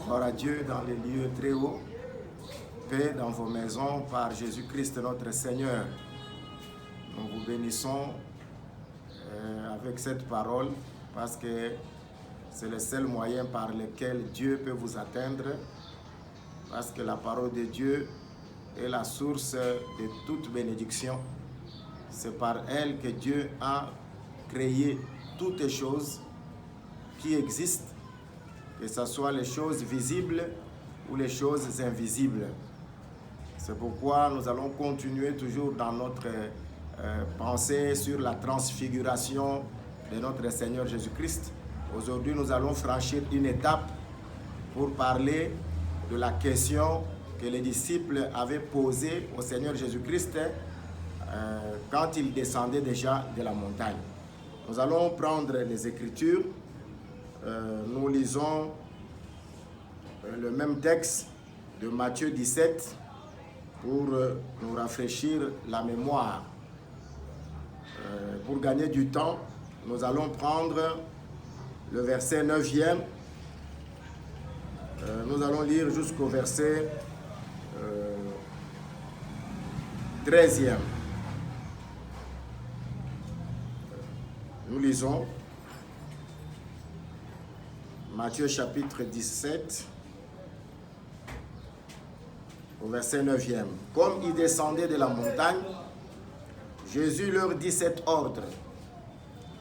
Gloire à Dieu dans les lieux très hauts. Paix dans vos maisons par Jésus-Christ notre Seigneur. Nous vous bénissons avec cette parole parce que c'est le seul moyen par lequel Dieu peut vous atteindre, parce que la parole de Dieu est la source de toute bénédiction. C'est par elle que Dieu a créé toutes les choses qui existent, que ce soit les choses visibles ou les choses invisibles. C'est pourquoi nous allons continuer toujours dans notre pensée sur la transfiguration de notre Seigneur Jésus-Christ. Aujourd'hui, nous allons franchir une étape pour parler de la question que les disciples avaient posée au Seigneur Jésus-Christ quand il descendait déjà de la montagne. Nous allons prendre les Écritures. Nous lisons le même texte de Matthieu 17 pour nous rafraîchir la mémoire. Pour gagner du temps, nous allons prendre le verset 9e. Nous allons lire jusqu'au verset 13e. Nous lisons Matthieu chapitre 17 au verset 9e. Comme ils descendaient de la montagne, Jésus leur dit cet ordre: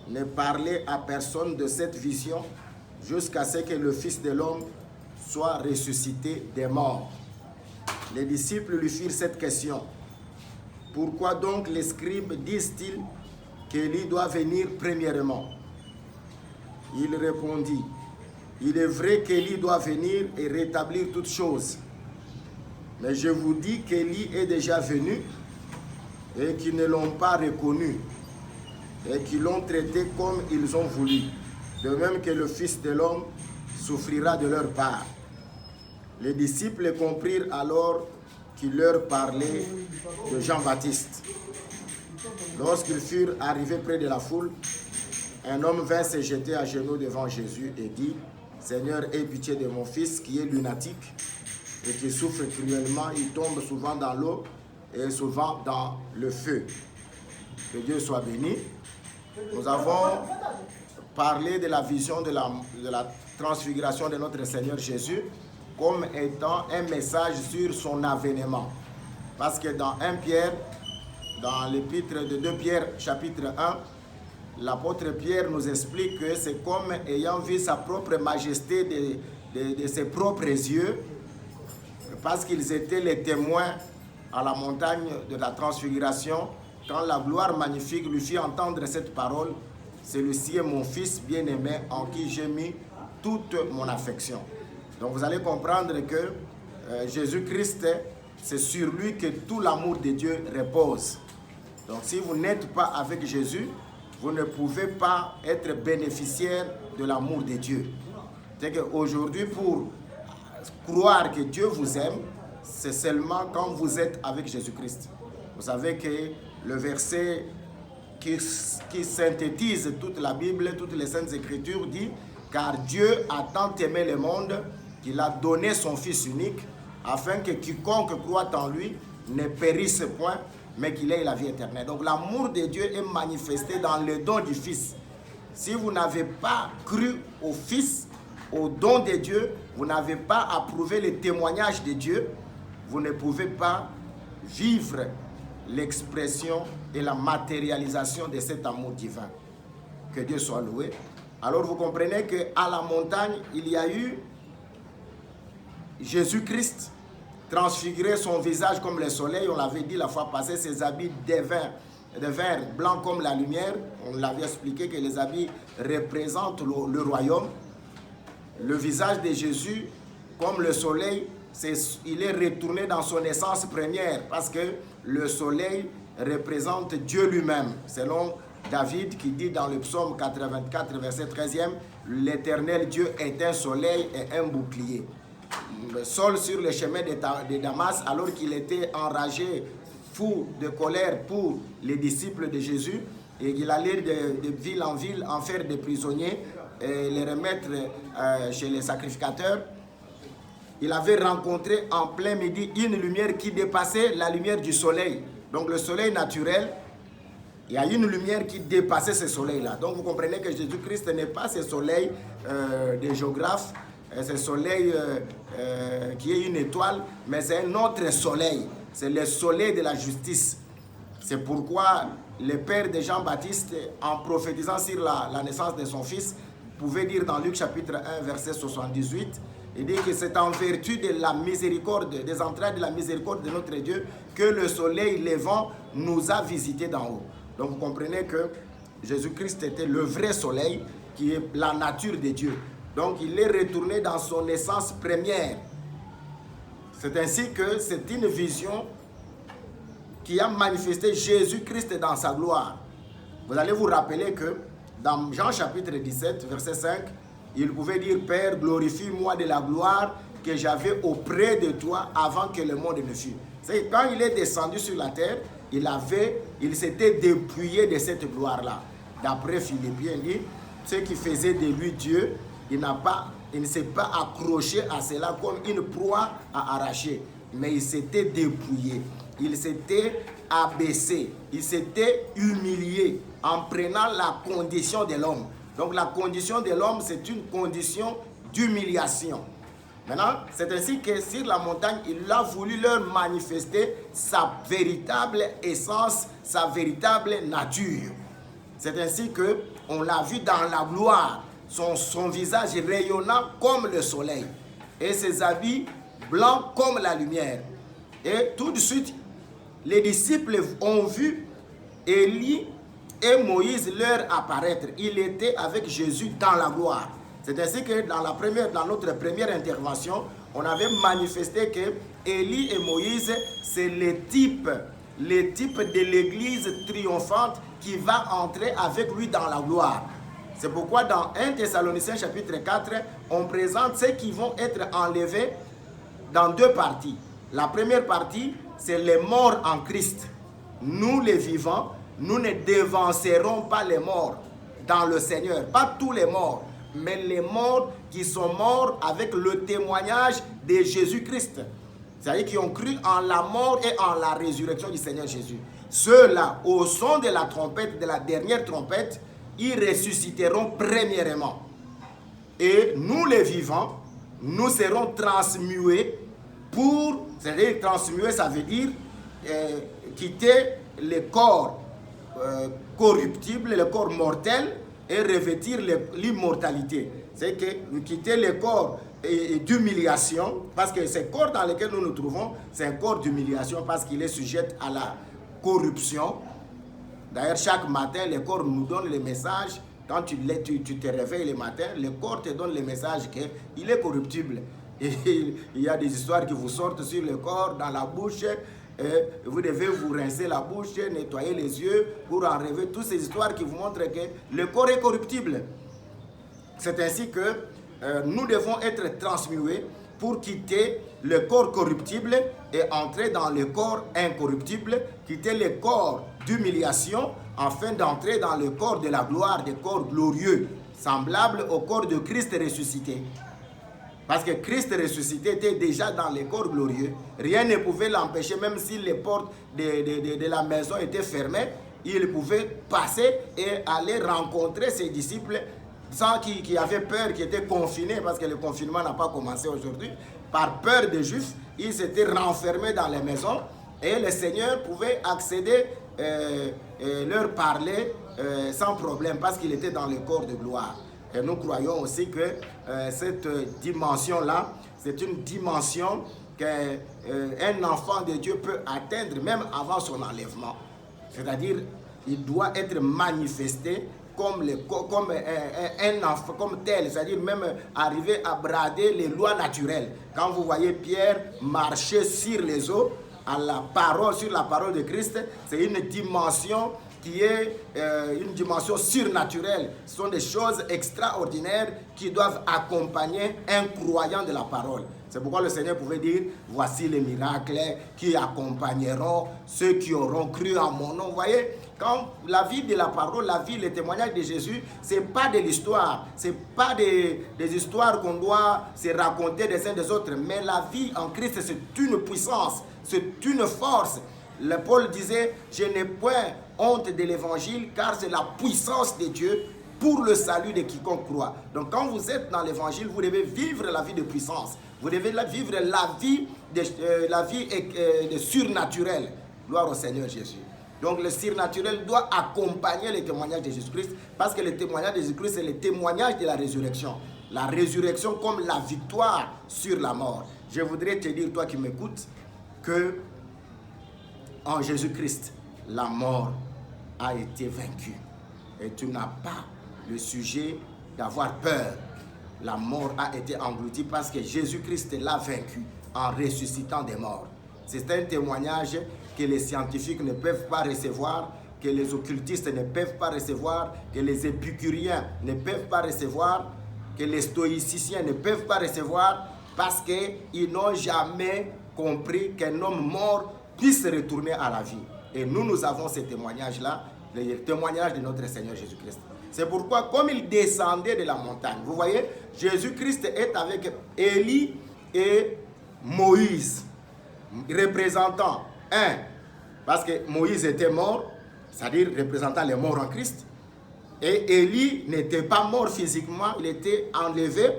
ne parlez à personne de cette vision jusqu'à ce que le Fils de l'homme soit ressuscité des morts. Les disciples lui firent cette question: pourquoi donc les scribes disent-ils qu'Élie doit venir premièrement? Il répondit: il est vrai qu'Élie doit venir et rétablir toutes choses. Mais je vous dis qu'Élie est déjà venu et qu'ils ne l'ont pas reconnu et qu'ils l'ont traité comme ils ont voulu, de même que le Fils de l'homme souffrira de leur part. Les disciples comprirent alors qu'il leur parlait de Jean-Baptiste. Lorsqu'ils furent arrivés près de la foule, un homme vint se jeter à genoux devant Jésus et dit: Seigneur, aie pitié de mon fils qui est lunatique et qui souffre cruellement. Il tombe souvent dans l'eau et souvent dans le feu. Que Dieu soit béni. Nous avons parlé de la vision de la transfiguration de notre Seigneur Jésus comme étant un message sur son avènement. Parce que dans 1 Pierre, dans l'épître de 2 Pierre, chapitre 1, l'apôtre Pierre nous explique que c'est comme ayant vu sa propre majesté de ses propres yeux, parce qu'ils étaient les témoins à la montagne de la transfiguration. Quand la gloire magnifique lui fit entendre cette parole: celui-ci est mon fils bien-aimé en qui j'ai mis toute mon affection. Donc vous allez comprendre que Jésus-Christ, c'est sur lui que tout l'amour de Dieu repose. Donc si vous n'êtes pas avec Jésus, vous ne pouvez pas être bénéficiaire de l'amour de Dieu. C'est qu'aujourd'hui, pour croire que Dieu vous aime, c'est seulement quand vous êtes avec Jésus-Christ. Vous savez que le verset qui synthétise toute la Bible, toutes les Saintes Écritures dit: car Dieu a tant aimé le monde qu'il a donné son Fils unique, afin que quiconque croit en lui ne périsse point, mais qu'il ait la vie éternelle. Donc l'amour de Dieu est manifesté dans le don du Fils. Si vous n'avez pas cru au Fils, au don de Dieu, vous n'avez pas approuvé le témoignage de Dieu, vous ne pouvez pas vivre l'expression et la matérialisation de cet amour divin. Que Dieu soit loué. Alors vous comprenez qu'à la montagne, il y a eu Jésus-Christ transfigurer son visage comme le soleil. On l'avait dit la fois passée, ses habits devinrent blancs comme la lumière. On l'avait expliqué que les habits représentent le royaume. Le visage de Jésus, comme le soleil, il est retourné dans son essence première, parce que le soleil représente Dieu lui-même. Selon David qui dit dans le psaume 84, verset 13e, l'Éternel Dieu est un soleil et un bouclier. Saul sur le chemin de Damas, alors qu'il était enragé, fou de colère pour les disciples de Jésus, et il allait de ville en ville en faire des prisonniers et les remettre chez les sacrificateurs. il avait rencontré en plein midi une lumière qui dépassait la lumière du soleil. Donc le soleil naturel, il y a une lumière qui dépassait ce soleil-là. Donc vous comprenez que Jésus-Christ n'est pas ce soleil des géographes, ce soleil qui est une étoile, mais c'est un autre soleil. C'est le soleil de la justice. C'est pourquoi le père de Jean-Baptiste, en prophétisant sur la naissance de son fils, pouvait dire dans Luc chapitre 1, verset 78, il dit que c'est en vertu de la miséricorde, des entrailles de la miséricorde de notre Dieu, que le soleil levant nous a visités d'en haut. Donc vous comprenez que Jésus-Christ était le vrai soleil, qui est la nature de Dieu. Donc il est retourné dans son essence première. C'est ainsi que c'est une vision qui a manifesté Jésus-Christ dans sa gloire. Vous allez vous rappeler que dans Jean chapitre 17, verset 5, il pouvait dire « Père, glorifie-moi de la gloire que j'avais auprès de toi avant que le monde ne fût. » C'est quand il est descendu sur la terre, il s'était dépouillé de cette gloire-là. D'après Philippiens, il dit, ce qui faisait de lui Dieu, il ne s'est pas accroché à cela comme une proie à arracher, mais il s'était dépouillé, il s'était abaissé, il s'était humilié en prenant la condition de l'homme. Donc la condition de l'homme, c'est une condition d'humiliation. Maintenant, c'est ainsi que sur la montagne, il a voulu leur manifester sa véritable essence, sa véritable nature. C'est ainsi qu'on l'a vu dans la gloire, son visage rayonnant comme le soleil et ses habits blancs comme la lumière. Et tout de suite, les disciples ont vu Élie et Moïse leur apparaître. Il était avec Jésus dans la gloire. C'est ainsi que dans notre première intervention, on avait manifesté que Élie et Moïse, c'est le type de l'église triomphante qui va entrer avec lui dans la gloire. C'est pourquoi dans 1 Thessaloniciens chapitre 4, on présente ceux qui vont être enlevés dans deux parties. La première partie, c'est les morts en Christ. Nous les vivants, nous ne devancerons pas les morts dans le Seigneur. Pas tous les morts, mais les morts qui sont morts avec le témoignage de Jésus-Christ. C'est-à-dire qui ont cru en la mort et en la résurrection du Seigneur Jésus. Ceux-là, au son de la trompette, de la dernière trompette, ils ressusciteront premièrement. Et nous les vivants, nous serons transmués pour, c'est-à-dire transmuer, ça veut dire quitter le corps corruptible, le corps mortel, et revêtir l'immortalité. C'est que quitter le corps d'humiliation, parce que ce corps dans lequel nous nous trouvons, c'est un corps d'humiliation parce qu'il est sujet à la corruption. D'ailleurs, chaque matin, le corps nous donne le message. Quand tu te réveilles le matin, le corps te donne le message qu'il est corruptible. Et il y a des histoires qui vous sortent sur le corps, dans la bouche. Vous devez vous rincer la bouche, nettoyer les yeux pour enlever toutes ces histoires qui vous montrent que le corps est corruptible. C'est ainsi que nous devons être transmués pour quitter le corps corruptible et entrer dans le corps incorruptible, quitter le corps d'humiliation afin d'entrer dans le corps de la gloire, des corps glorieux, semblables au corps de Christ ressuscité. Parce que Christ ressuscité était déjà dans les corps glorieux. Rien ne pouvait l'empêcher, même si les portes de la maison étaient fermées, il pouvait passer et aller rencontrer ses disciples sans qui avaient peur, qui étaient confinés, parce que le confinement n'a pas commencé aujourd'hui. Par peur des Juifs, ils s'étaient renfermés dans les maisons et le Seigneur pouvait accéder, leur parler sans problème, parce qu'il était dans le corps de gloire. Et nous croyons aussi que cette dimension-là, c'est une dimension qu'un enfant de Dieu peut atteindre même avant son enlèvement. C'est-à-dire, il doit être manifesté comme un enfant, comme tel, c'est-à-dire même arriver à brader les lois naturelles. Quand vous voyez Pierre marcher sur les eaux, sur la parole de Christ, c'est une dimension qui est une dimension surnaturelle. Ce sont des choses extraordinaires qui doivent accompagner un croyant de la parole. C'est pourquoi le Seigneur pouvait dire, voici les miracles qui accompagneront ceux qui auront cru en mon nom. Vous voyez, Quand la vie de la parole, la vie, le témoignage de Jésus, ce n'est pas de l'histoire. Ce n'est pas des histoires qu'on doit se raconter des uns des autres. Mais la vie en Christ, c'est une puissance, c'est une force. Le Paul disait, je n'ai point honte de l'évangile, car c'est la puissance de Dieu pour le salut de quiconque croit. Donc quand vous êtes dans l'évangile, vous devez vivre la vie de puissance. Vous devez vivre la vie de surnaturelle. Gloire au Seigneur Jésus. Donc le surnaturel doit accompagner le témoignage de Jésus-Christ, parce que le témoignage de Jésus-Christ, c'est le témoignage de la résurrection. La résurrection comme la victoire sur la mort. Je voudrais te dire, toi qui m'écoutes, que en Jésus-Christ, la mort a été vaincue. Et tu n'as pas le sujet d'avoir peur. La mort a été engloutie parce que Jésus-Christ l'a vaincu en ressuscitant des morts. C'est un témoignage que les scientifiques ne peuvent pas recevoir, que les occultistes ne peuvent pas recevoir, que les épicuriens ne peuvent pas recevoir, que les stoïciens ne peuvent pas recevoir, parce qu'ils n'ont jamais compris qu'un homme mort puisse retourner à la vie. Et nous avons ce témoignage-là, le témoignage de notre Seigneur Jésus-Christ. C'est pourquoi, comme il descendait de la montagne, vous voyez, Jésus-Christ est avec Élie et Moïse, représentant un, parce que Moïse était mort, c'est-à-dire représentant les morts en Christ, et Élie n'était pas mort physiquement, il était enlevé.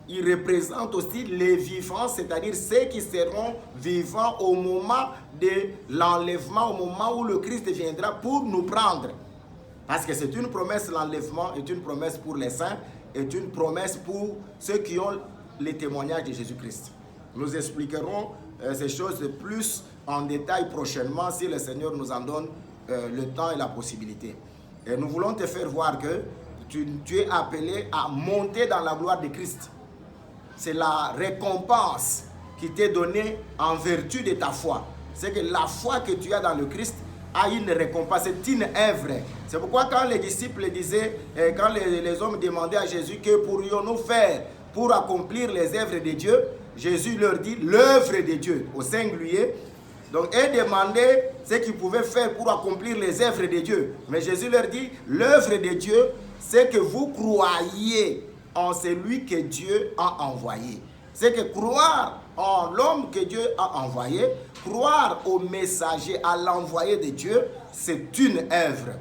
Il représente aussi les vivants, c'est-à-dire ceux qui seront vivants au moment de l'enlèvement, au moment où le Christ viendra pour nous prendre. Parce que c'est une promesse, l'enlèvement est une promesse pour les saints, est une promesse pour ceux qui ont les témoignages de Jésus-Christ. Nous expliquerons ces choses plus en détail prochainement si le Seigneur nous en donne le temps et la possibilité. Et nous voulons te faire voir que tu es appelé à monter dans la gloire de Christ. C'est la récompense qui t'est donnée en vertu de ta foi. C'est que la foi que tu as dans le Christ a une récompense, c'est une œuvre. C'est pourquoi quand les disciples disaient, quand les hommes demandaient à Jésus que pourrions-nous faire pour accomplir les œuvres de Dieu, Jésus leur dit l'œuvre de Dieu au singulier. Donc ils demandaient ce qu'ils pouvaient faire pour accomplir les œuvres de Dieu. Mais Jésus leur dit l'œuvre de Dieu, c'est que vous croyez en celui que Dieu a envoyé. C'est que croire en l'homme que Dieu a envoyé, croire au messager, à l'envoyé de Dieu, c'est une œuvre.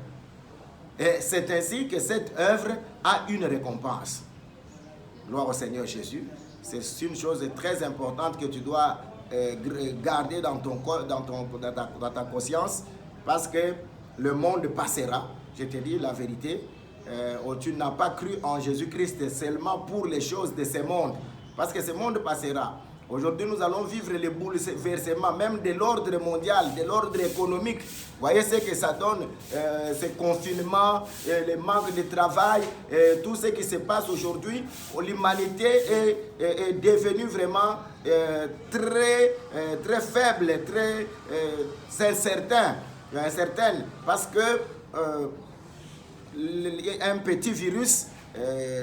Et c'est ainsi que cette œuvre a une récompense. Gloire au Seigneur Jésus. C'est une chose très importante que tu dois garder dans ta conscience, parce que le monde passera. Je te dis la vérité. Tu n'as pas cru en Jésus-Christ seulement pour les choses de ce monde, parce que ce monde passera. Aujourd'hui, nous allons vivre les bouleversements, même de l'ordre mondial, de l'ordre économique. Vous voyez ce que ça donne, ce confinement, le manque de travail, tout ce qui se passe aujourd'hui. L'humanité est devenue vraiment très faible, très incertaine, parce que un petit virus,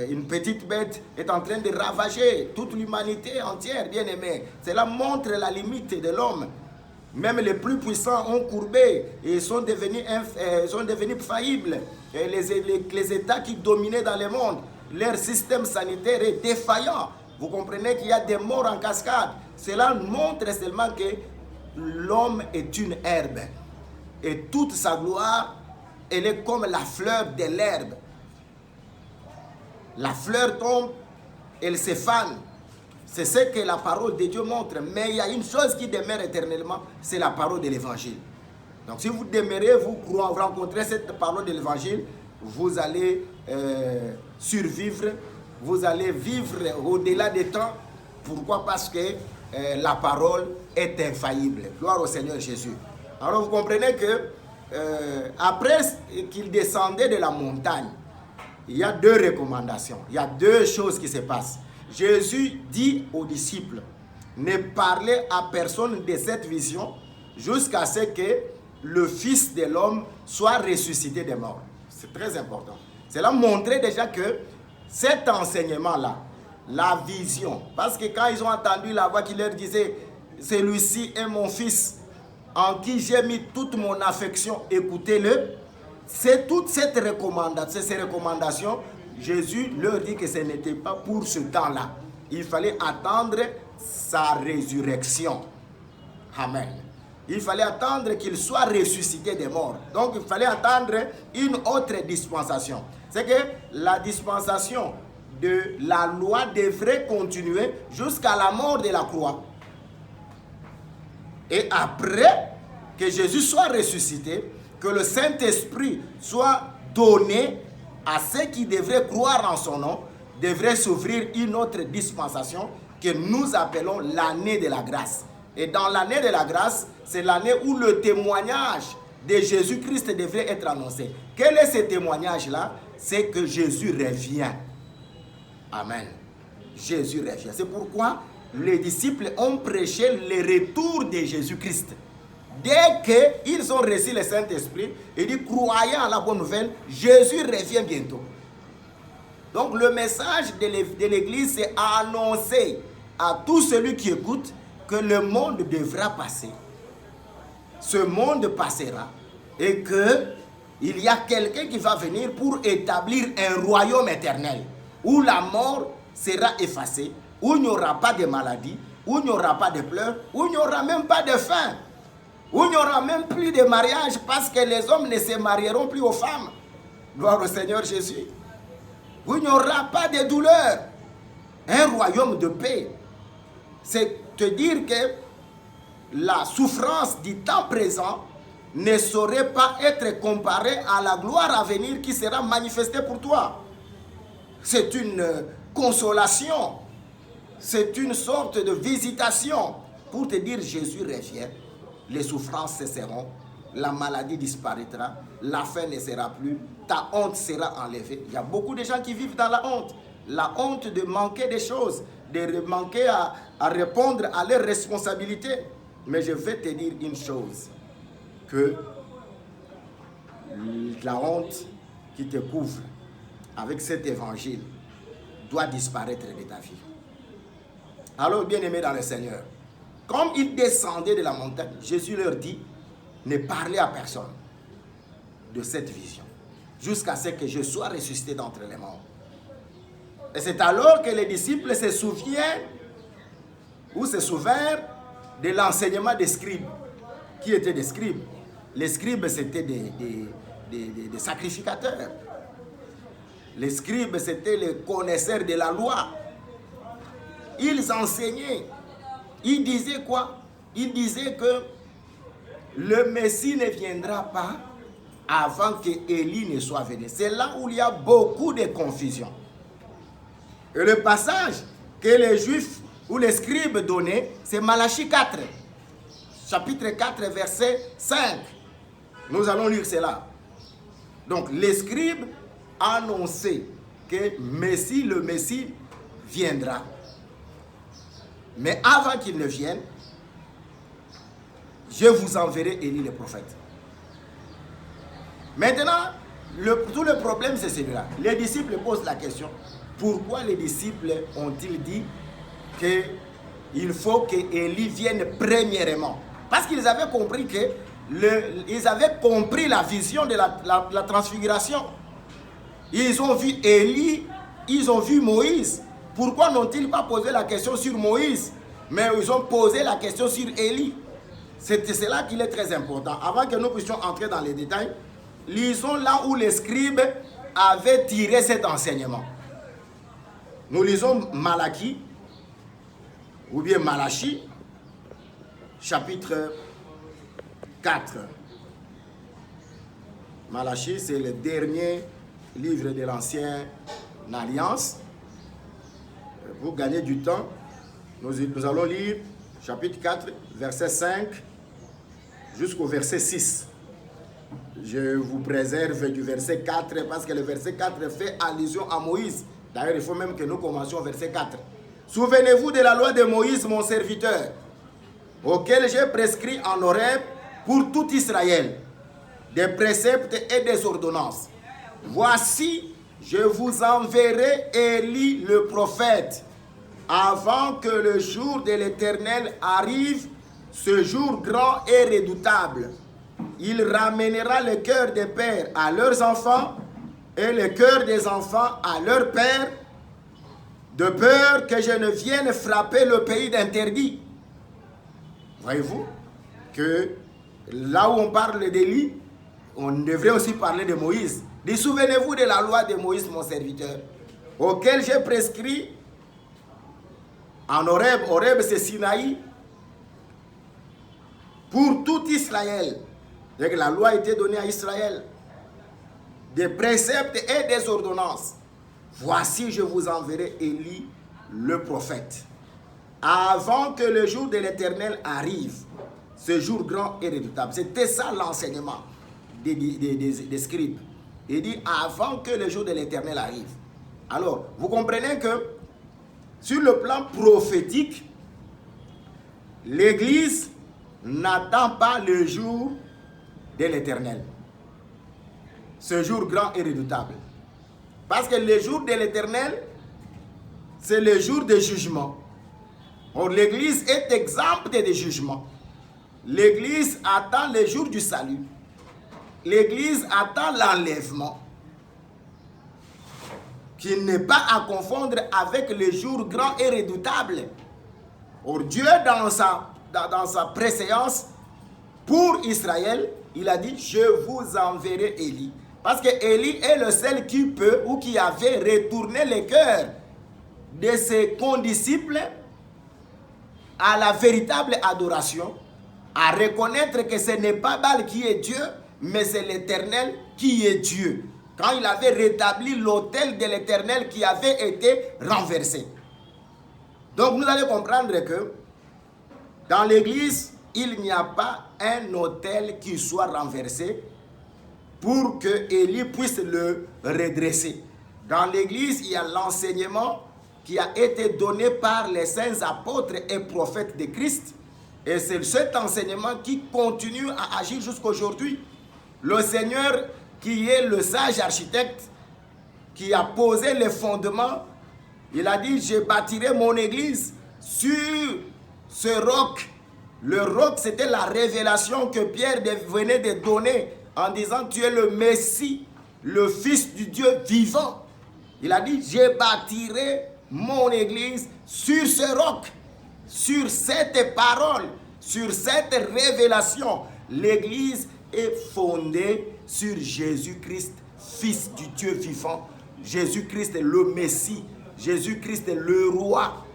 une petite bête est en train de ravager toute l'humanité entière, bien aimé. Cela montre la limite de l'homme. Même les plus puissants ont courbé et sont devenus faillibles. Et les États qui dominaient dans le monde, leur système sanitaire est défaillant. Vous comprenez qu'il y a des morts en cascade. Cela montre seulement que l'homme est une herbe. Et toute sa gloire, elle est comme la fleur de l'herbe. La fleur tombe, elle se fane. C'est ce que la parole de Dieu montre. Mais il y a une chose qui demeure éternellement, c'est la parole de l'évangile. Donc si vous demeurez, vous rencontrez cette parole de l'évangile, vous allez survivre, vous allez vivre au-delà des temps. Pourquoi? Parce que la parole est infaillible. Gloire au Seigneur Jésus. Alors vous comprenez que après qu'il descendait de la montagne, il y a deux recommandations, il y a deux choses qui se passent. Jésus dit aux disciples, ne parlez à personne de cette vision jusqu'à ce que le Fils de l'homme soit ressuscité des morts. C'est très important. Cela montrait déjà que cet enseignement-là, la vision, parce que quand ils ont entendu la voix qui leur disait, celui-ci est mon fils, en qui j'ai mis toute mon affection, écoutez-le. c'est toutes ces recommandations, Jésus leur dit que ce n'était pas pour ce temps-là. Il fallait attendre sa résurrection. Amen. Il fallait attendre qu'il soit ressuscité des morts. Donc il fallait attendre une autre dispensation. C'est que la dispensation de la loi devrait continuer jusqu'à la mort de la croix. Et après que Jésus soit ressuscité, que le Saint-Esprit soit donné à ceux qui devraient croire en son nom, devrait s'ouvrir une autre dispensation que nous appelons l'année de la grâce. Et dans l'année de la grâce, c'est l'année où le témoignage de Jésus-Christ devrait être annoncé. Quel est ce témoignage-là? C'est que Jésus revient. Amen. Jésus revient. C'est pourquoi les disciples ont prêché le retour de Jésus-Christ. Dès qu'ils ont reçu le Saint-Esprit, ils disent, croyant à la bonne nouvelle, Jésus revient bientôt. Donc le message de l'Église, c'est annoncer à tout celui qui écoute que le monde devra passer. Ce monde passera et qu'il y a quelqu'un qui va venir pour établir un royaume éternel où la mort sera effacée, où il n'y aura pas de maladie, où il n'y aura pas de pleurs, où il n'y aura même pas de faim, où il n'y aura même plus de mariage parce que les hommes ne se marieront plus aux femmes. Gloire au Seigneur Jésus. Où il n'y aura pas de douleur. Un royaume de paix. C'est te dire que la souffrance du temps présent ne saurait pas être comparée à la gloire à venir qui sera manifestée pour toi. C'est une consolation. C'est une sorte de visitation pour te dire Jésus revient. Les souffrances cesseront, la maladie disparaîtra, la faim ne sera plus, ta honte sera enlevée. Il y a beaucoup de gens qui vivent dans la honte de manquer des choses, de manquer à répondre à leurs responsabilités. Mais je vais te dire une chose, que la honte qui te couvre avec cet évangile doit disparaître de ta vie. Alors, bien-aimés dans le Seigneur, comme ils descendaient de la montagne, Jésus leur dit, ne parlez à personne de cette vision, jusqu'à ce que je sois ressuscité d'entre les morts. Et c'est alors que les disciples se souviennent, ou se souvinrent de l'enseignement des scribes. Qui étaient des scribes? Les scribes, c'était des sacrificateurs. Les scribes, c'était les connaisseurs de la loi. Ils enseignaient. Ils disaient quoi? Ils disaient que le Messie ne viendra pas avant que Élie ne soit venu. C'est là où il y a beaucoup de confusion. Et le passage que les Juifs ou les scribes donnaient, c'est Malachie 4, chapitre 4, verset 5. Nous allons lire cela. Donc, les scribes annonçaient que le Messie viendra. Mais avant qu'il ne vienne, je vous enverrai Élie le prophète. Maintenant, tout le problème c'est celui-là. Les disciples posent la question, pourquoi les disciples ont-ils dit qu'il faut que Élie vienne premièrement? Parce qu'ils avaient compris ils avaient compris la vision de la transfiguration. Ils ont vu Élie, ils ont vu Moïse. Pourquoi n'ont-ils pas posé la question sur Moïse, mais ils ont posé la question sur Élie? C'est là qu'il est très important. Avant que nous puissions entrer dans les détails, lisons là où les scribes avaient tiré cet enseignement. Nous lisons Malachie, ou bien Malachie, chapitre 4. Malachie, c'est le dernier livre de l'Ancienne Alliance. Pour gagner du temps, nous allons lire chapitre 4, verset 5 jusqu'au verset 6. Je vous préserve du verset 4 parce que le verset 4 fait allusion à Moïse. D'ailleurs, il faut même que nous commencions au verset 4. Souvenez-vous de la loi de Moïse, mon serviteur, auquel j'ai prescrit en Horeb pour tout Israël, des préceptes et des ordonnances. Voici, je vous enverrai Élie le prophète, avant que le jour de l'Éternel arrive, ce jour grand et redoutable. il ramènera le cœur des pères à leurs enfants et le cœur des enfants à leurs pères, de peur que je ne vienne frapper le pays d'interdit. Voyez-vous que là où on parle d'Élie, on devrait aussi parler de Moïse. Dit, souvenez-vous de la loi de Moïse, mon serviteur, auquel j'ai prescrit en Horeb. Horeb, c'est Sinaï, pour tout Israël. Donc, la loi a été donnée à Israël, des préceptes et des ordonnances. Voici, je vous enverrai Élie, le prophète, avant que le jour de l'Éternel arrive, ce jour grand et redoutable. C'était ça l'enseignement des scribes. Il dit, avant que le jour de l'Éternel arrive. Alors, vous comprenez que, sur le plan prophétique, l'Église n'attend pas le jour de l'Éternel. Ce jour grand et redoutable. Parce que le jour de l'Éternel, c'est le jour de jugement. Or, l'Église est exempte des jugements. L'Église attend le jour du salut. L'Église attend l'enlèvement, qui n'est pas à confondre avec le jour grand et redoutable. Or, Dieu, dans sa préséance, pour Israël, il a dit, je vous enverrai Élie. Parce que Élie est le seul qui peut ou qui avait retourné le cœur de ses condisciples à la véritable adoration, à reconnaître que ce n'est pas Baal qui est Dieu, mais c'est l'Éternel qui est Dieu. Quand il avait rétabli l'autel de l'Éternel qui avait été renversé. Donc nous allons comprendre que dans l'Église, il n'y a pas un autel qui soit renversé pour que Élie puisse le redresser. Dans l'Église, il y a l'enseignement qui a été donné par les saints apôtres et prophètes de Christ. Et c'est cet enseignement qui continue à agir jusqu'à aujourd'hui. Le Seigneur, qui est le sage architecte, qui a posé les fondements, il a dit, je bâtirai mon église sur ce roc. Le roc, c'était la révélation que Pierre venait de donner en disant, tu es le Messie, le Fils du Dieu vivant. Il a dit, je bâtirai mon église sur ce roc, sur cette parole, sur cette révélation. L'église est fondée sur Jésus-Christ, Fils du Dieu vivant. Jésus-Christ est le Messie. Jésus-Christ est le roi.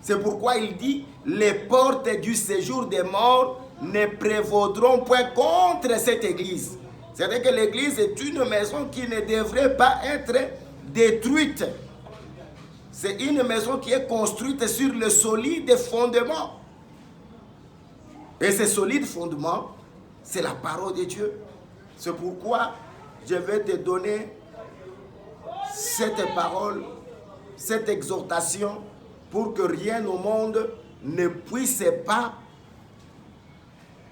C'est pourquoi il dit, les portes du séjour des morts ne prévaudront point contre cette église. C'est-à-dire que l'église est une maison qui ne devrait pas être détruite. C'est une maison qui est construite sur le solide fondement. Et ce solide fondement, c'est la parole de Dieu. C'est pourquoi je vais te donner cette parole, cette exhortation, pour que rien au monde ne puisse pas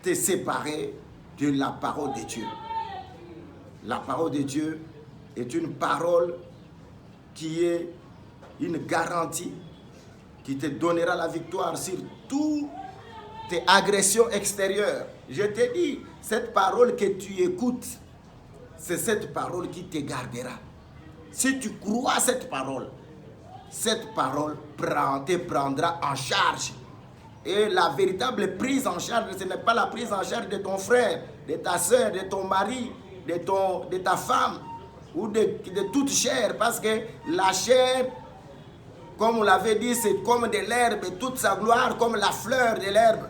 te séparer de la parole de Dieu. La parole de Dieu est une parole qui est une garantie qui te donnera la victoire sur toutes tes agressions extérieures. Je te dis, cette parole que tu écoutes, c'est cette parole qui te gardera. Si tu crois cette parole te prendra en charge. Et la véritable prise en charge, ce n'est pas la prise en charge de ton frère, de ta soeur, de ton mari, de ta femme ou de toute chair. Parce que la chair, comme on l'avait dit, c'est comme de l'herbe, et toute sa gloire comme la fleur de l'herbe,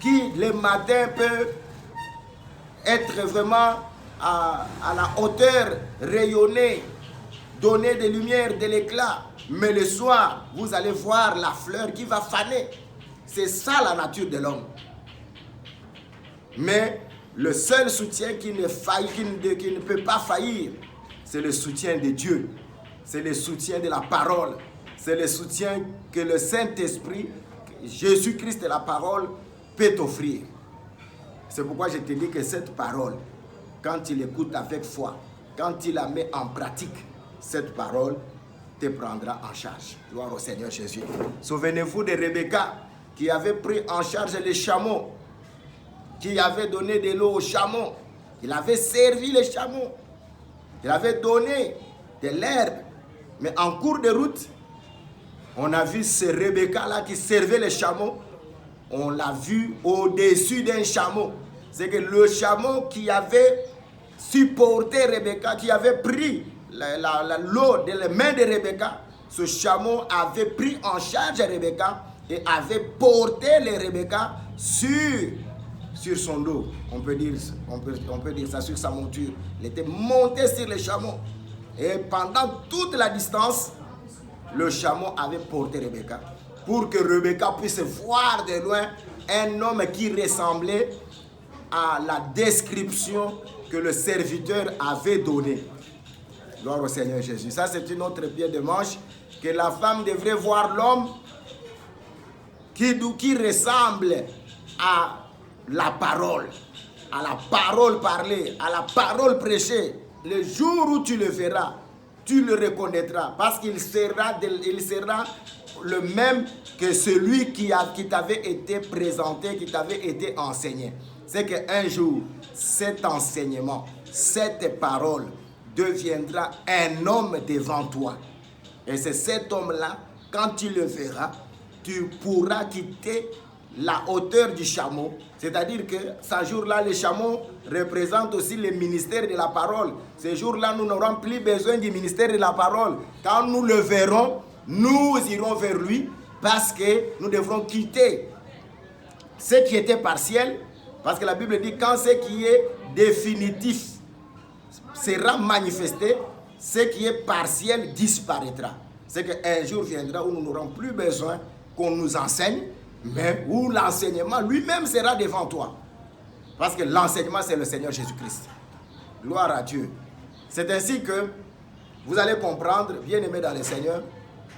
qui le matin peut être vraiment à la hauteur, rayonner, donner de lumière, de l'éclat. Mais le soir, vous allez voir la fleur qui va faner. C'est ça la nature de l'homme. Mais le seul soutien qui ne peut pas faillir, c'est le soutien de Dieu. C'est le soutien de la parole. C'est le soutien que le Saint-Esprit, Jésus-Christ et la parole, peut t'offrir. C'est pourquoi je te dis que cette parole, quand tu l'écoutes avec foi, quand tu la mets en pratique, cette parole te prendra en charge. Gloire au Seigneur Jésus. Souvenez-vous de Rebecca qui avait pris en charge les chameaux. qui avait donné de l'eau aux chameaux. Il avait servi les chameaux. Il avait donné de l'herbe. Mais en cours de route, on a vu ce Rebecca-là qui servait les chameaux. On l'a vu au-dessus d'un chameau. C'est que le chameau qui avait supporté Rebecca, qui avait pris l'eau de les mains de Rebecca, ce chameau avait pris en charge Rebecca et avait porté les Rebecca sur son dos. On peut dire ça, sur sa monture. Il était monté sur le chameau. Et pendant toute la distance, le chameau avait porté Rebecca pour que Rebecca puisse voir de loin un homme qui ressemblait à la description que le serviteur avait donnée. Gloire au Seigneur Jésus. Ça, c'est une autre pierre de manche, que la femme devrait voir l'homme qui ressemble à la parole parlée, à la parole prêchée. Le jour où tu le verras, tu le reconnaîtras, parce qu'il sera le même que celui qui t'avait été présenté, qui t'avait été enseigné. C'est qu'un jour, cet enseignement, cette parole deviendra un homme devant toi. Et c'est cet homme-là, quand tu le verras, tu pourras quitter la hauteur du chameau. C'est-à-dire que ce jour-là, les chameaux représentent aussi le ministère de la parole. Ce jour-là, nous n'aurons plus besoin du ministère de la parole. Quand nous le verrons, nous irons vers lui, parce que nous devrons quitter ce qui était partiel. Parce que la Bible dit, quand ce qui est définitif sera manifesté, ce qui est partiel disparaîtra. C'est qu'un jour viendra où nous n'aurons plus besoin qu'on nous enseigne, mais où l'enseignement lui-même sera devant toi. Parce que l'enseignement, c'est le Seigneur Jésus-Christ. Gloire à Dieu. C'est ainsi que vous allez comprendre, bien-aimés dans le Seigneur,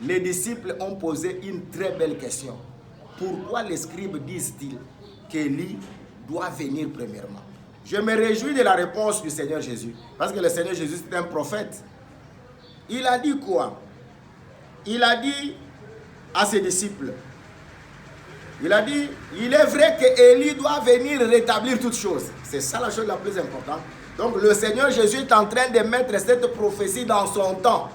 les disciples ont posé une très belle question. Pourquoi les scribes disent-ils qu'Élie doit venir premièrement? Je me réjouis de la réponse du Seigneur Jésus. Parce que le Seigneur Jésus, c'est un prophète. Il a dit quoi? Il a dit à ses disciples, il a dit, il est vrai qu'Élie doit venir rétablir toutes choses. C'est ça la chose la plus importante. Donc le Seigneur Jésus est en train de mettre cette prophétie dans son temps.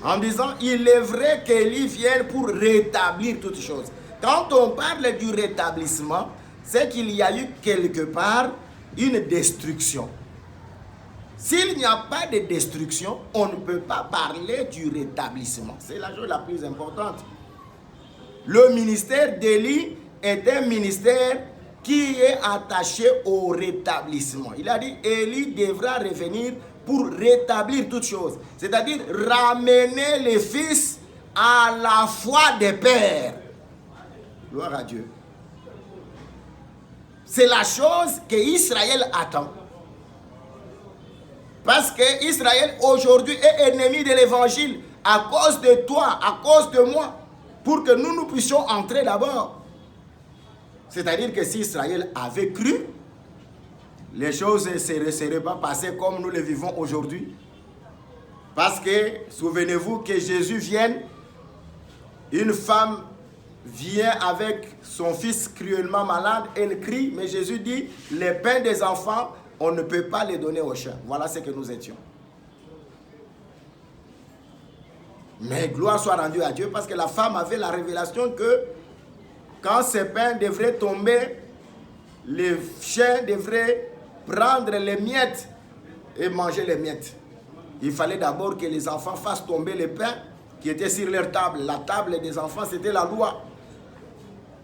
En disant, il est vrai qu'Élie vienne pour rétablir toutes choses. Quand on parle du rétablissement, c'est qu'il y a eu quelque part une destruction. S'il n'y a pas de destruction, on ne peut pas parler du rétablissement. C'est la chose la plus importante. Le ministère d'Élie est un ministère qui est attaché au rétablissement. Il a dit, Élie devra revenir pour rétablir toutes choses. C'est-à-dire ramener les fils à la foi des pères. Gloire à Dieu. C'est la chose que Israël attend. Parce que Israël aujourd'hui est ennemi de l'évangile à cause de toi, à cause de moi, pour que nous puissions entrer d'abord. C'est-à-dire que si Israël avait cru, les choses ne seraient pas passées comme nous le vivons aujourd'hui. Parce que, souvenez-vous que Jésus vienne, une femme vient avec son fils cruellement malade, elle crie, mais Jésus dit, les pains des enfants, on ne peut pas les donner aux chiens. Voilà ce que nous étions. Mais gloire soit rendue à Dieu, parce que la femme avait la révélation que quand ces pains devraient tomber, les chiens devraient prendre les miettes et manger les miettes. Il fallait d'abord que les enfants fassent tomber les pains qui étaient sur leur table. La table des enfants, c'était la loi.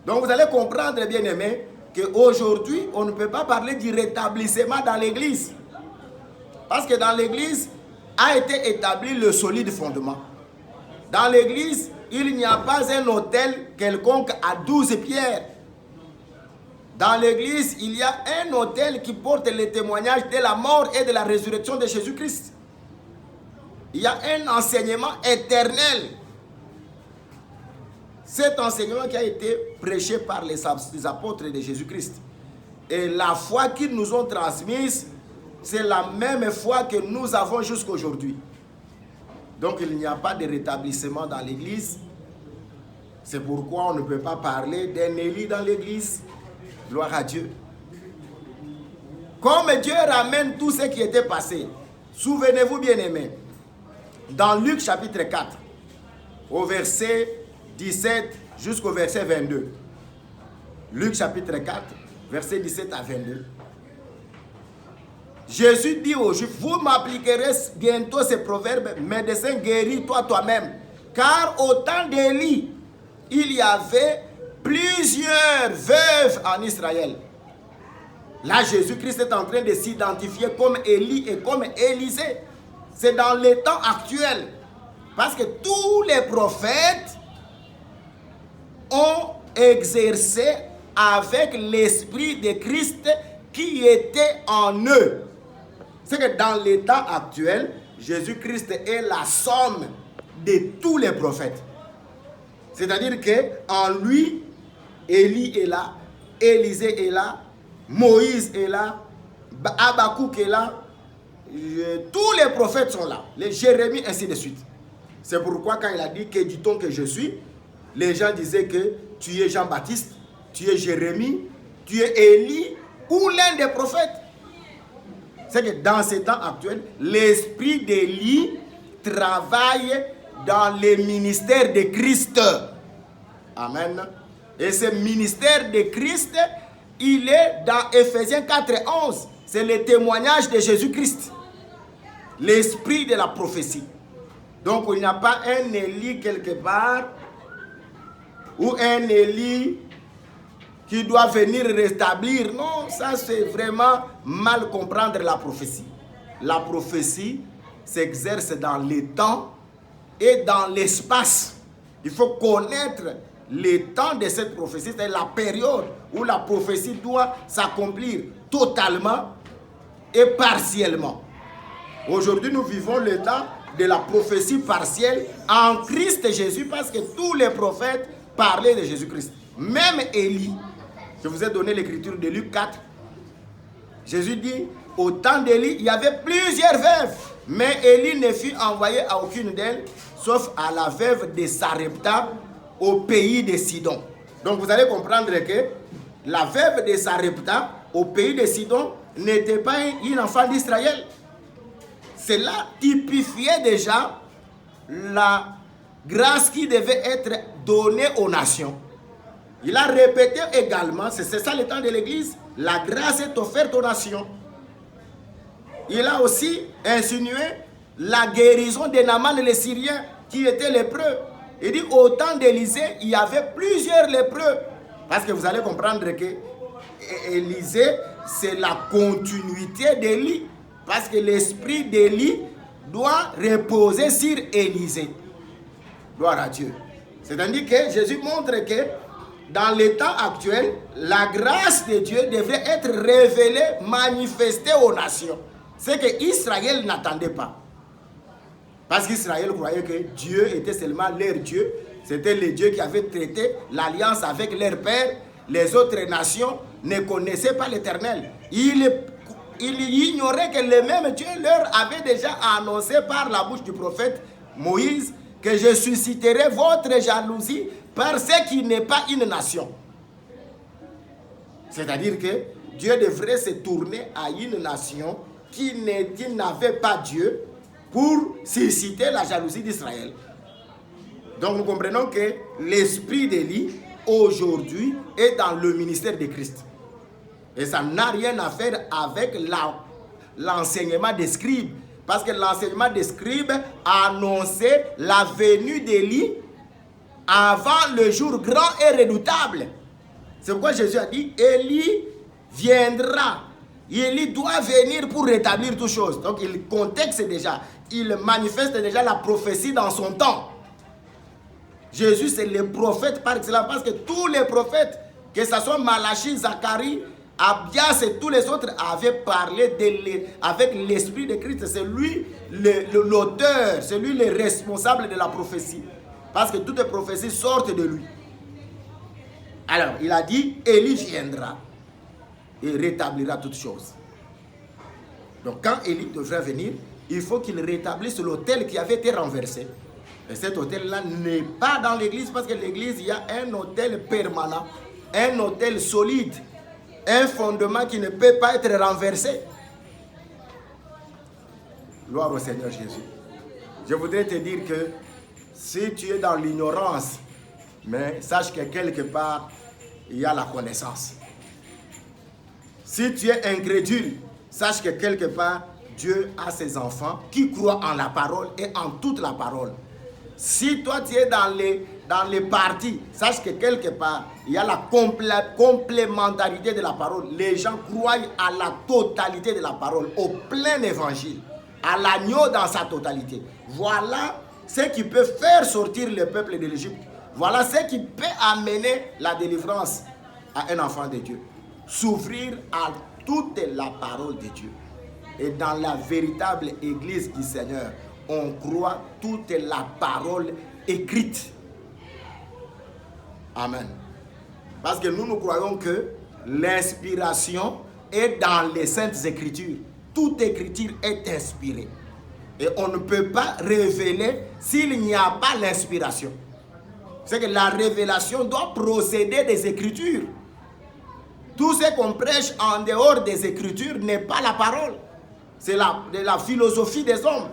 Donc vous allez comprendre, bien aimés, qu'aujourd'hui, on ne peut pas parler du rétablissement dans l'église. Parce que dans l'église a été établi le solide fondement. Dans l'église, il n'y a pas un autel quelconque à 12 pierres. Dans l'église, il y a un autel qui porte le témoignage de la mort et de la résurrection de Jésus-Christ. Il y a un enseignement éternel. Cet enseignement qui a été prêché par les apôtres de Jésus-Christ. Et la foi qu'ils nous ont transmise, c'est la même foi que nous avons jusqu'à aujourd'hui. Donc il n'y a pas de rétablissement dans l'église. C'est pourquoi on ne peut pas parler d'un Élie dans l'église. Gloire à Dieu. Comme Dieu ramène tout ce qui était passé, souvenez-vous bien aimés, dans Luc chapitre 4, au verset 17 jusqu'au verset 22. Luc chapitre 4, verset 17 à 22. Jésus dit aux Juifs, vous m'appliquerez bientôt ces proverbes, médecin guéris-toi toi-même. Car au temps d'Élie, il y avait plusieurs veuves en Israël. Là, Jésus-Christ est en train de s'identifier comme Élie et comme Élisée. C'est dans les temps actuels. Parce que tous les prophètes ont exercé avec l'esprit de Christ qui était en eux. C'est que dans les temps actuels, Jésus-Christ est la somme de tous les prophètes. C'est-à-dire qu'en lui, Élie est là, Élisée est là, Moïse est là, Habakkuk est là, tous les prophètes sont là, les Jérémie, ainsi de suite. C'est pourquoi quand il a dit que dit-on que je suis, les gens disaient que tu es Jean-Baptiste, tu es Jérémie, tu es Élie ou l'un des prophètes. C'est que dans ces temps actuels, l'esprit d'Élie travaille dans les ministères de Christ. Amen. Et ce ministère de Christ, il est dans Ephésiens 4 et 11. C'est le témoignage de Jésus-Christ. L'esprit de la prophétie. Donc il n'y a pas un Élie quelque part ou un Élie qui doit venir rétablir. Non, ça c'est vraiment mal comprendre la prophétie. La prophétie s'exerce dans le temps et dans l'espace. Il faut connaître le temps de cette prophétie, c'est la période où la prophétie doit s'accomplir totalement et partiellement. Aujourd'hui, nous vivons le temps de la prophétie partielle en Christ Jésus parce que tous les prophètes parlaient de Jésus-Christ. Même Élie, je vous ai donné l'écriture de Luc 4. Jésus dit, au temps d'Élie, il y avait plusieurs veuves, mais Élie ne fut envoyé à aucune d'elles, sauf à la veuve de Sarepta, au pays de Sidon. Donc vous allez comprendre que la veuve de Sarepta, au pays de Sidon, n'était pas une enfant d'Israël. Cela typifiait déjà la grâce qui devait être donnée aux nations. Il a répété également, c'est ça le temps de l'Église, la grâce est offerte aux nations. Il a aussi insinué la guérison de Naaman le Syrien qui était lépreux. Il dit au temps d'Élisée, il y avait plusieurs lépreux. Parce que vous allez comprendre que Élisée, c'est la continuité d'Élie. Parce que l'esprit d'Élie doit reposer sur Élisée. Gloire à Dieu. C'est-à-dire que Jésus montre que dans les temps actuels, la grâce de Dieu devrait être révélée, manifestée aux nations. C'est que Israël n'attendait pas. Parce qu'Israël croyait que Dieu était seulement leur Dieu. C'était le Dieu qui avait traité l'alliance avec leur père. Les autres nations ne connaissaient pas l'Éternel. Ils ignoraient que le même Dieu leur avait déjà annoncé par la bouche du prophète Moïse que je susciterai votre jalousie par ce qui n'est pas une nation. C'est-à-dire que Dieu devrait se tourner à une nation qui n'avait pas Dieu pour susciter la jalousie d'Israël. Donc nous comprenons que l'esprit d'Élie aujourd'hui est dans le ministère de Christ. Et ça n'a rien à faire avec l'enseignement des scribes. Parce que l'enseignement des scribes annonçait la venue d'Élie avant le jour grand et redoutable. C'est pourquoi Jésus a dit, Élie viendra. Élie doit venir pour rétablir toutes choses. Donc il contexte déjà, il manifeste déjà la prophétie dans son temps. Jésus c'est le prophète par excellence parce que tous les prophètes, que ce soit Malachie, Zacharie, Abias et tous les autres avaient parlé avec l'esprit de Christ. C'est lui l'auteur, c'est lui le responsable de la prophétie. Parce que toutes les prophéties sortent de lui. Alors il a dit, Élie viendra et rétablira toutes choses. Donc quand Élie devrait venir, il faut qu'il rétablisse l'autel qui avait été renversé. Et cet autel-là n'est pas dans l'église parce que l'église, il y a un autel permanent, un autel solide. Un fondement qui ne peut pas être renversé. Gloire au Seigneur Jésus. Je voudrais te dire que si tu es dans l'ignorance, mais sache que quelque part, il y a la connaissance. Si tu es incrédule, sache que quelque part, Dieu a ses enfants qui croient en la parole et en toute la parole. Si toi tu es dans les parties, sache que quelque part, il y a la complémentarité de la parole. Les gens croient à la totalité de la parole, au plein évangile, à l'agneau dans sa totalité. Voilà ce qui peut faire sortir le peuple de l'Égypte. Voilà ce qui peut amener la délivrance à un enfant de Dieu. S'ouvrir à toute la parole de Dieu. Et dans la véritable église du Seigneur, on croit toute la parole écrite. Amen. Parce que nous croyons que l'inspiration est dans les Saintes Écritures. Toute écriture est inspirée. Et on ne peut pas révéler s'il n'y a pas l'inspiration. C'est que la révélation doit procéder des Écritures. Tout ce qu'on prêche en dehors des Écritures n'est pas la parole. C'est la philosophie des hommes.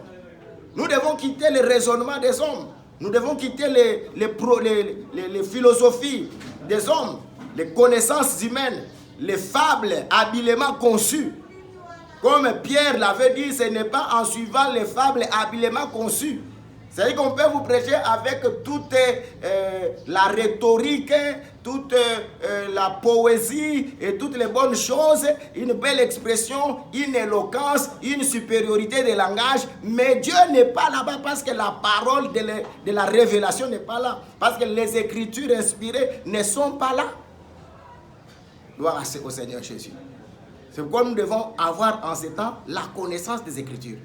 Nous devons quitter le raisonnement des hommes. Nous devons quitter les philosophies des hommes, les connaissances humaines, les fables habilement conçues. Comme Pierre l'avait dit, ce n'est pas en suivant les fables habilement conçues. C'est-à-dire qu'on peut vous prêcher avec toute la rhétorique, toute la poésie et toutes les bonnes choses, une belle expression, une éloquence, une supériorité de langage, mais Dieu n'est pas là-bas parce que la parole de la révélation n'est pas là, parce que les Écritures inspirées ne sont pas là. Gloire au Seigneur Jésus. C'est pourquoi nous devons avoir en ce temps la connaissance des Écritures.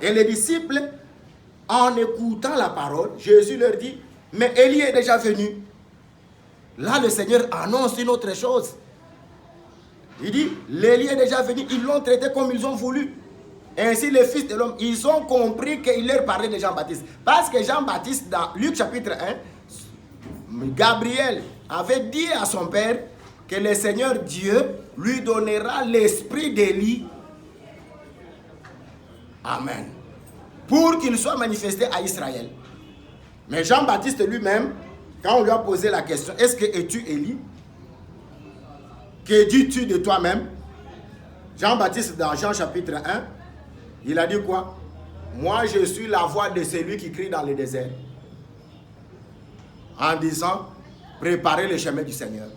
Et les disciples, en écoutant la parole, Jésus leur dit, mais Élie est déjà venu. Là, le Seigneur annonce une autre chose. Il dit, l'Élie est déjà venu, ils l'ont traité comme ils ont voulu. Ainsi, les fils de l'homme, ils ont compris qu'il leur parlait de Jean-Baptiste. Parce que Jean-Baptiste, dans Luc chapitre 1, Gabriel avait dit à son père que le Seigneur Dieu lui donnera l'esprit d'Élie. Amen. Pour qu'il soit manifesté à Israël. Mais Jean-Baptiste lui-même, quand on lui a posé la question, est-ce que es-tu Élie? Que dis-tu de toi-même? Jean-Baptiste dans Jean chapitre 1, il a dit quoi? Moi je suis la voix de celui qui crie dans le désert. En disant, préparez le chemin du Seigneur.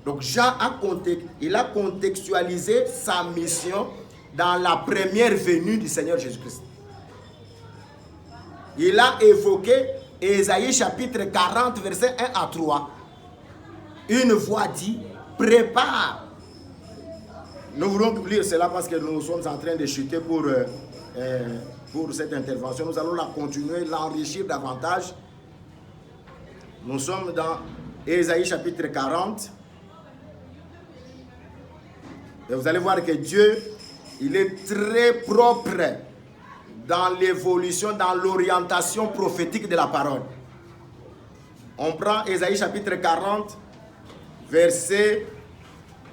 Donc Jean il a contextualisé sa mission dans la première venue du Seigneur Jésus-Christ. Il a évoqué Ésaïe chapitre 40, versets 1 à 3. Une voix dit, prépare. Nous voulons lire cela parce que nous sommes en train de chuter pour cette intervention. Nous allons la continuer, l'enrichir davantage. Nous sommes dans Ésaïe chapitre 40. Et vous allez voir que Dieu, il est très propre dans l'évolution, dans l'orientation prophétique de la parole. On prend Ésaïe chapitre 40, versets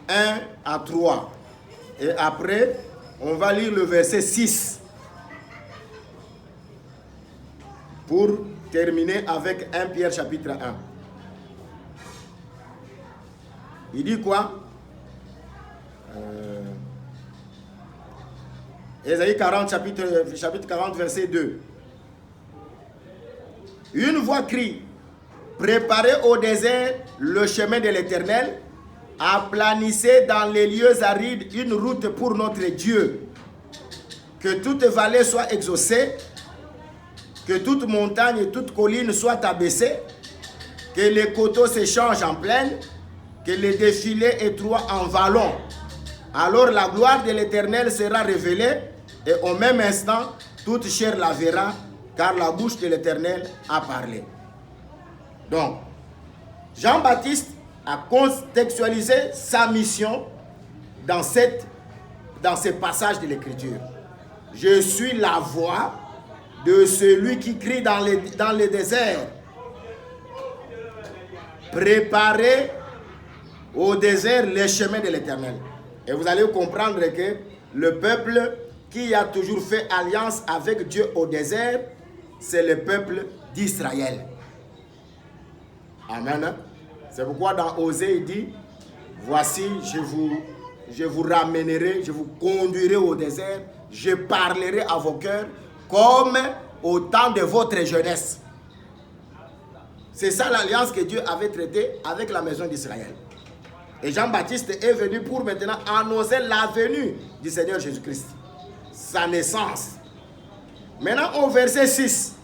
1 à 3. Et après, on va lire le verset 6. Pour terminer avec 1 Pierre chapitre 1. Il dit quoi? Ésaïe 40, chapitre 40, verset 2. Une voix crie, préparez au désert le chemin de l'Éternel, aplanissez dans les lieux arides une route pour notre Dieu. Que toute vallée soit exaucée, que toute montagne et toute colline soient abaissées, que les coteaux s'échangent en plaine, que les défilés étroits en vallons. Alors la gloire de l'Éternel sera révélée, et au même instant, toute chair la verra, car la bouche de l'Éternel a parlé. Donc, Jean-Baptiste a contextualisé sa mission dans ces passages de l'Écriture. Je suis la voix de celui qui crie dans le désert. Préparez au désert les chemins de l'Éternel. Et vous allez comprendre que le peuple qui a toujours fait alliance avec Dieu au désert, c'est le peuple d'Israël. Amen. C'est pourquoi dans Osée, il dit, voici, je vous ramènerai, je vous conduirai au désert, je parlerai à vos cœurs comme au temps de votre jeunesse. C'est ça l'alliance que Dieu avait traitée avec la maison d'Israël. Et Jean-Baptiste est venu pour maintenant annoncer la venue du Seigneur Jésus-Christ, sa naissance. Maintenant au verset 6,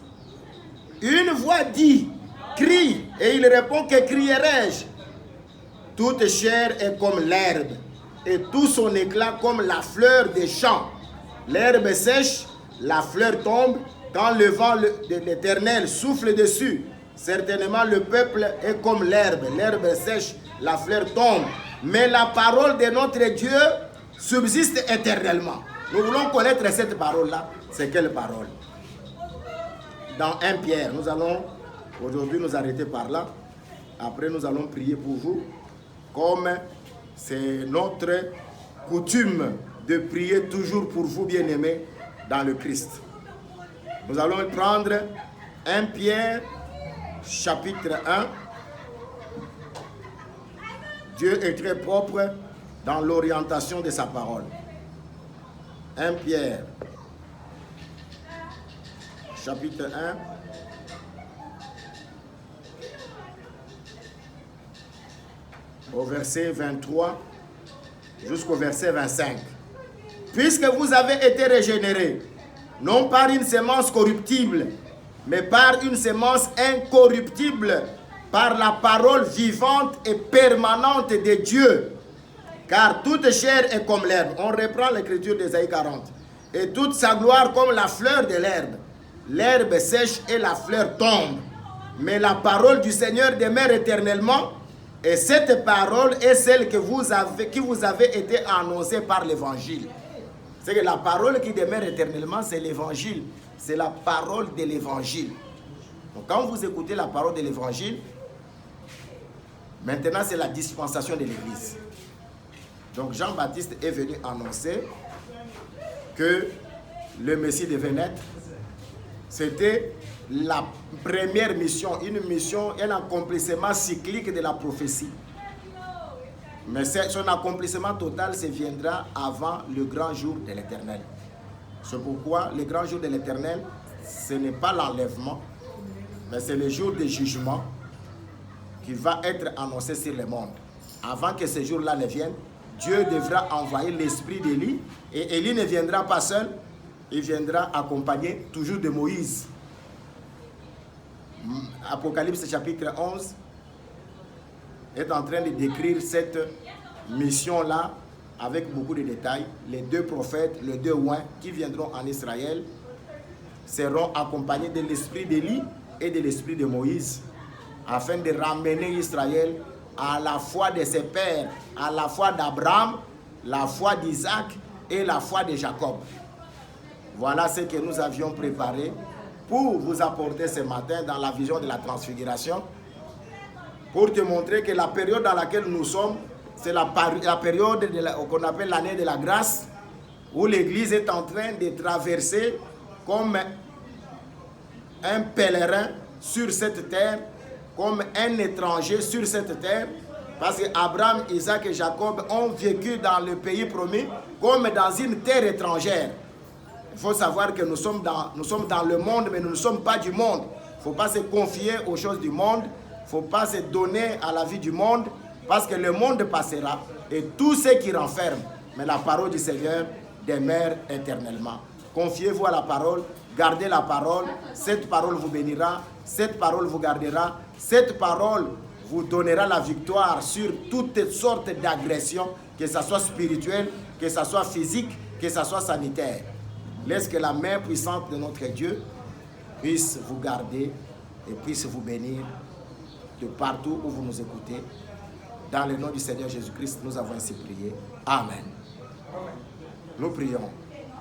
une voix dit, crie, et il répond, que crierai-je? Toute chair est comme l'herbe, et tout son éclat comme la fleur des champs. L'herbe sèche, la fleur tombe, quand le vent de l'Éternel souffle dessus. Certainement le peuple est comme l'herbe sèche, la fleur tombe. Mais la parole de notre Dieu subsiste éternellement. Nous voulons connaître cette parole-là. C'est quelle parole? Dans 1 Pierre, nous allons aujourd'hui nous arrêter par là. Après, nous allons prier pour vous. Comme c'est notre coutume de prier toujours pour vous, bien-aimés, dans le Christ. Nous allons prendre 1 Pierre, chapitre 1. Dieu est très propre dans l'orientation de sa parole. 1 Pierre, chapitre 1. Au verset 23 jusqu'au verset 25. Puisque vous avez été régénérés, non par une semence corruptible, mais par une semence incorruptible, par la parole vivante et permanente de Dieu. Car toute chair est comme l'herbe. On reprend l'écriture d'Ésaïe 40. Et toute sa gloire comme la fleur de l'herbe. L'herbe sèche et la fleur tombe. Mais la parole du Seigneur demeure éternellement. Et cette parole est celle qui vous avez été annoncée par l'évangile. C'est que la parole qui demeure éternellement, c'est l'évangile. C'est la parole de l'évangile. Donc quand vous écoutez la parole de l'évangile, maintenant c'est la dispensation de l'église. Donc Jean-Baptiste est venu annoncer que le Messie devait naître. C'était la première mission, une mission, un accomplissement cyclique de la prophétie. Mais son accomplissement total se viendra avant le grand jour de l'Éternel. C'est pourquoi le grand jour de l'Éternel, ce n'est pas l'enlèvement, mais c'est le jour de jugement qui va être annoncé sur le monde. Avant que ce jour-là ne vienne, Dieu devra envoyer l'esprit d'Élie, et Élie ne viendra pas seul, il viendra accompagné toujours de Moïse. Apocalypse chapitre 11 est en train de décrire cette mission-là avec beaucoup de détails. Les deux prophètes, les deux oints qui viendront en Israël seront accompagnés de l'esprit d'Élie et de l'esprit de Moïse afin de ramener Israël à la foi de ses pères, à la foi d'Abraham, la foi d'Isaac et la foi de Jacob. Voilà ce que nous avions préparé pour vous apporter ce matin dans la vision de la transfiguration, pour te montrer que la période dans laquelle nous sommes, c'est la période qu'on appelle l'année de la grâce, où l'Église est en train de traverser comme un pèlerin sur cette terre, comme un étranger sur cette terre, parce que Abraham, Isaac et Jacob ont vécu dans le pays promis comme dans une terre étrangère. Il faut savoir que nous sommes dans le monde, mais nous ne sommes pas du monde. Il ne faut pas se confier aux choses du monde. Il ne faut pas se donner à la vie du monde, parce que le monde passera et tout ce qui renferme. Mais la parole du Seigneur demeure éternellement. Confiez-vous à la parole, gardez la parole. Cette parole vous bénira, cette parole vous gardera, cette parole vous donnera la victoire sur toutes sortes d'agressions, que ce soit spirituel, que ce soit physique, que ce soit sanitaire. Laisse que la main puissante de notre Dieu puisse vous garder et puisse vous bénir de partout où vous nous écoutez. Dans le nom du Seigneur Jésus-Christ, nous avons ainsi prié. Amen. Nous prions.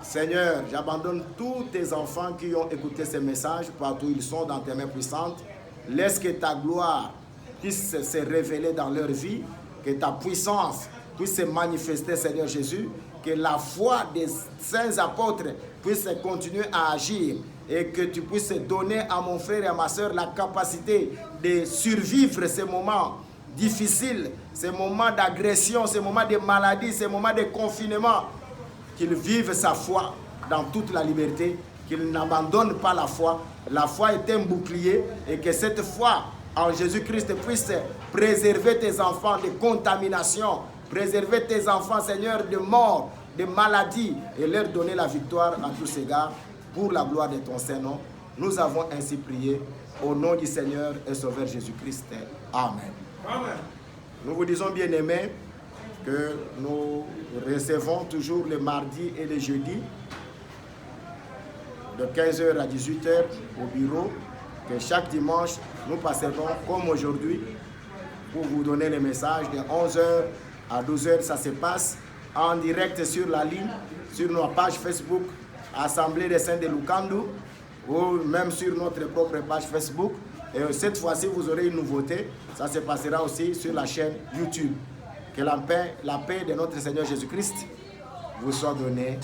Seigneur, j'abandonne tous tes enfants qui ont écouté ces messages partout où ils sont dans tes mains puissantes. Laisse que ta gloire puisse se révéler dans leur vie, Que ta puissance puisse se manifester, Seigneur Jésus. Que la foi des saints apôtres puisse continuer à agir. Et que tu puisses donner à mon frère et à ma soeur la capacité de survivre ces moments difficiles, ces moments d'agression, ces moments de maladie, ces moments de confinement. Qu'il vive sa foi dans toute la liberté, qu'il n'abandonne pas la foi. La foi est un bouclier et que cette foi en Jésus-Christ puisse préserver tes enfants de contamination, préserver tes enfants, Seigneur, de mort, de maladie et leur donner la victoire à tous égards pour la gloire de ton Saint-Nom. Nous avons ainsi prié au nom du Seigneur et Sauveur Jésus-Christ. Amen. Amen. Nous vous disons, bien-aimés, que nous recevons toujours le mardi et le jeudi de 15h à 18h au bureau, que chaque dimanche nous passerons comme aujourd'hui pour vous donner les messages de 11h à 12h. Ça se passe en direct sur la ligne, sur nos pages Facebook Assemblée des Saints de Lukandu ou même sur notre propre page Facebook. Et cette fois-ci, vous aurez une nouveauté. Ça se passera aussi sur la chaîne YouTube. Que la paix de notre Seigneur Jésus-Christ vous soit donnée.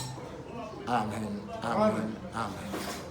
Amen. Amen. Amen.